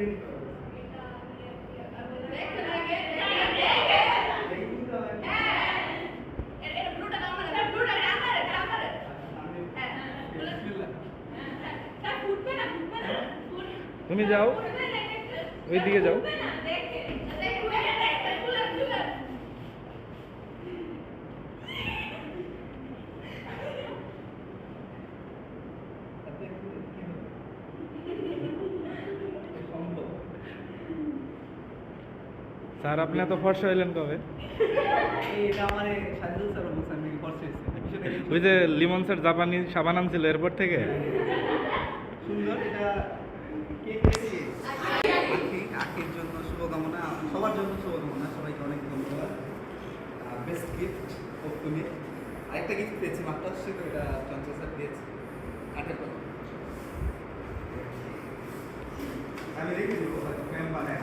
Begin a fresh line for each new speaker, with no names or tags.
তুমি যাও, ওই দিকে যাও। স্যার আপনি এত ফর্সা হইলেন কবে? ওই যে লিমন স্যার জাপানি সাবান আনছিল এয়ারপোর্ট থেকে।
সুন্দর, এটা আখির জন্য শুভকামনা, সবার জন্য শুভকামনা, সবাইকে অনেক ধন্যবাদ। Best gift hopefully. আরেকটা গিফট পেয়েছি মাত্র, সেটা এটা চঞ্চল স্যার দিয়েছে। আমি রেখে দেবো, ফ্যান বানায়